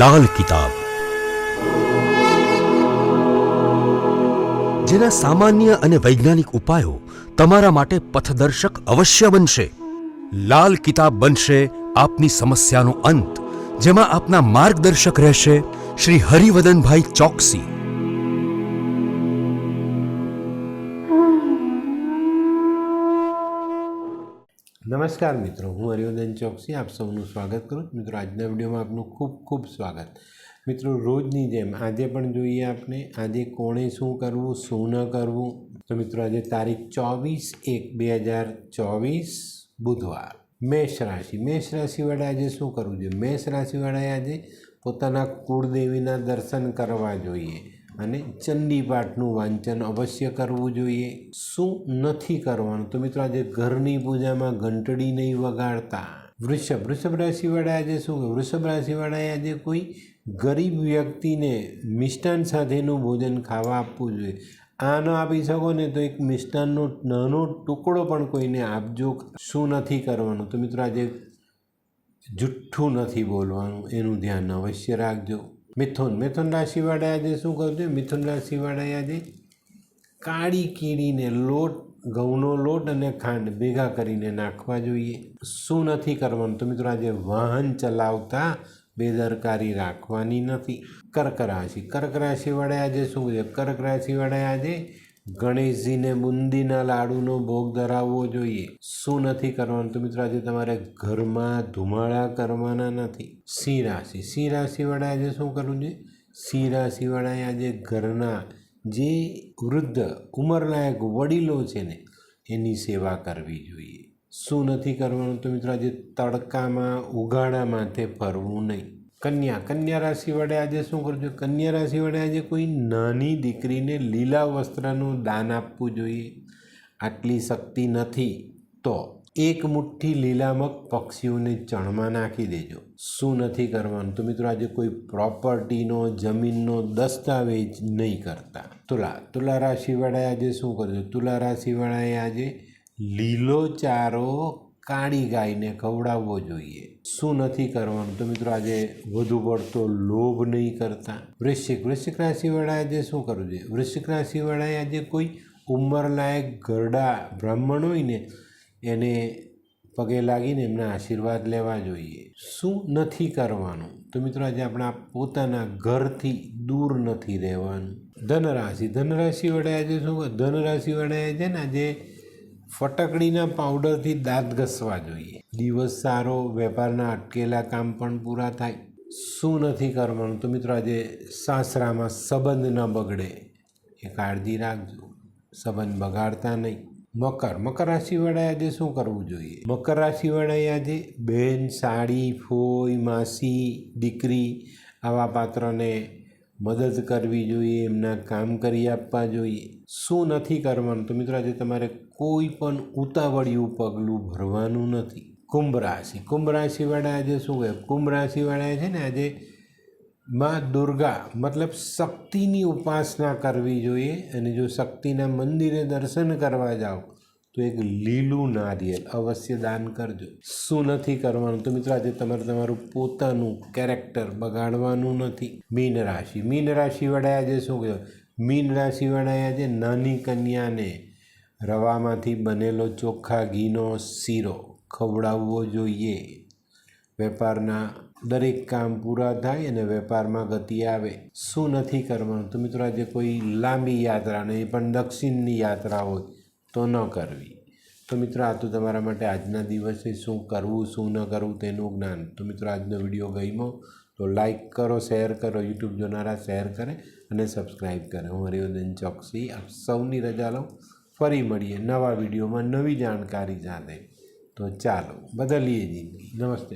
લાલ કિતાબ, જેના સામાન્ય અને વૈજ્ઞાનિક ઉપાયો તમારા માટે પથદર્શક અવશ્ય બનશે। લાલ કિતાબ બનશે આપની સમસ્યાનો અંત, જેમાં આપના માર્ગદર્શક રહેશે શ્રી હરિવદનભાઈ ચોકસી। નમસ્કાર મિત્રો, હું હરિવર્ધન ચોકસી આપ સૌનું સ્વાગત કરું છું। મિત્રો, આજના વિડીયોમાં આપનું ખૂબ ખૂબ સ્વાગત। મિત્રો, રોજની જેમ આજે પણ જોઈએ આપણે આજે કોણે શું કરવું શું ન કરવું। તો મિત્રો, આજે તારીખ 24/1/2024 બુધવાર, મેષ રાશિ। મેષ રાશિ વડે આજે શું કરવું જોઈએ? મેષ રાશિ વડે આજે પોતાના કુળદેવીના દર્શન કરવા જોઈએ અને ચંડી પાઠનું વાંચન અવશ્ય કરવું જોઈએ। શું નથી કરવાનું? તો મિત્રો, આજે ઘરની પૂજામાં ઘંટડી નહીં વગાડતા। વૃષભ રાશિ વડે આજે શું? વૃષભ રાશિ વડાએ આજે કોઈ ગરીબ વ્યક્તિને મિષ્ટાન સાથેનું ભોજન ખાવા આપવું જોઈએ। આ ન આપી શકો ને તો એક મિષ્ટાનનો નાનો ટુકડો પણ કોઈને આપજો। શું નથી કરવાનું? તો મિત્રો, આજે જુઠ્ઠું નથી બોલવાનું, એનું ધ્યાન અવશ્ય રાખજો। મિથુન રાશિ વડે આજે શું કરવું જોઈએ? મિથુન રાશિ વડે આજે કાળી કીડીને લોટ, ઘઉંનો લોટ અને ખાંડ ભેગા કરીને નાખવા જોઈએ। શું નથી કરવાનું? તો મિત્રો, આજે વાહન ચલાવતા બેદરકારી રાખવાની નથી। કર્ક રાશિ વડે આજે શું છે? કર્ક રાશિ વડે આજે ગણેશજીને બુંદીના લાડુનો ભોગ ધરાવવો જોઈએ। શું નથી કરવાનું? તો મિત્રો, આજે તમારે ઘરમાં ધુમાડા કરવાના નથી। સિંહ રાશિ વડે આજે શું કરવું જોઈએ? સિંહ રાશિ વડે આજે ઘરના જે વૃદ્ધ ઉંમરલાયક વડીલો છે ને એની સેવા કરવી જોઈએ। શું નથી કરવાનું? તો મિત્રો, આજે તડકામાં ઉઘાડા માથે ફરવું નહીં। કન્યા રાશિ વડે આજે શું કરવું જોઈએ? કન્યા રાશિ વડે આજે કોઈ નાની દીકરીને લીલા વસ્ત્રનું દાન આપવું જોઈએ। આટલી શક્તિ નથી તો એક મુઠ્ઠી લીલા મગ પક્ષીઓને ચણમાં નાખી દેજો। શું નથી કરવાનું? તો મિત્રો, આજે કોઈ પ્રોપર્ટીનો, જમીનનો દસ્તાવેજ નહીં કરતા। તુલા રાશિ વડે આજે શું કરજો? તુલા રાશિ વડાએ આજે લીલો ચારો કાળી ગાયને ખવડાવવો જોઈએ। શું નથી કરવાનું? તો મિત્રો, આજે વધુ પડતો લોભ નહીં કરતા। વૃશ્ચિક રાશિ વડે આજે શું કરવું જોઈએ? વૃશ્ચિક રાશિ વડાએ આજે કોઈ ઉંમરલાયક ઘરડા બ્રાહ્મણ હોય ને એને પગે લાગીને એમના આશીર્વાદ લેવા જોઈએ। શું નથી કરવાનું? તો મિત્રો, આજે આપણા પોતાના ઘરથી દૂર નથી રહેવાનું। ધનરાશિ વડે આજે શું? ધનરાશિ વડે છે ને આજે ફટકડીના પાવડરથી દાંત ઘસવા જોઈએ। દિવસ સારો, વેપારના અટકેલા કામ પણ પૂરા થાય। શું નથી કરવાનું? તો મિત્રો, આજે સાસરામાં સંબંધ ન બગડે એ કાળજી રાખજો, સંબંધ બગાડતા નહીં। મકર રાશિ વડે આજે શું કરવું જોઈએ? મકર રાશિ વડે આજે બહેન, સાડી, ફોઈ, માસી, દીકરી આવા પાત્રને મદદ કરવી જોઈએ, એમના કામ કરી આપવા જોઈએ। શું નથી કરવાનું? તો મિત્રો, આજે તમારે કોઈ પણ ઉતાવળિયું પગલું ભરવાનું નથી। કુંભ રાશિ વડે આજે શું કહે? કુંભ રાશિ વડે છે ને આજે માં દુર્ગા મતલબ શક્તિની ઉપાસના કરવી જોઈએ। અને જો શક્તિના મંદિરે દર્શન કરવા જાઓ તો એક લીલું નારિયેળ અવશ્ય દાન કરજો। શું નથી કરવાનું? તો મિત્રો, આજે તમારે તમારું પોતાનું કેરેક્ટર બગાડવાનું નથી। મીન રાશિ વડે આજે શું કહ્યું? મીન રાશિ વડે આજે નાની કન્યાને રવામાંથી બનેલો ચોખ્ખા ઘીનો શીરો ખવડાવવો જોઈએ। વેપારના દરેક કામ પૂરા થાય અને વેપારમાં ગતિ આવે। શું નથી કરવાનું? તો મિત્રો, આજે કોઈ લાંબી યાત્રા નહીં પણ દક્ષિણની યાત્રા હોય તો ન કરવી। તો મિત્રો, આ તો તમારા માટે આજના દિવસે શું કરવું શું ન કરવું તેનું જ્ઞાન। તો મિત્રો, આજનો વિડીયો ગમ્યો તો લાઈક કરો, શેર કરો, યુટ્યુબ જોનારા શેર કરે અને સબસ્ક્રાઈબ કરે। હું હરિવર્ધન ચોકસી આપ સૌની રજા લઉં। ફરી મળીએ નવા વિડીયોમાં નવી જાણકારી સાથે। તો ચાલો બદલીએ જિંદગી। નમસ્તે।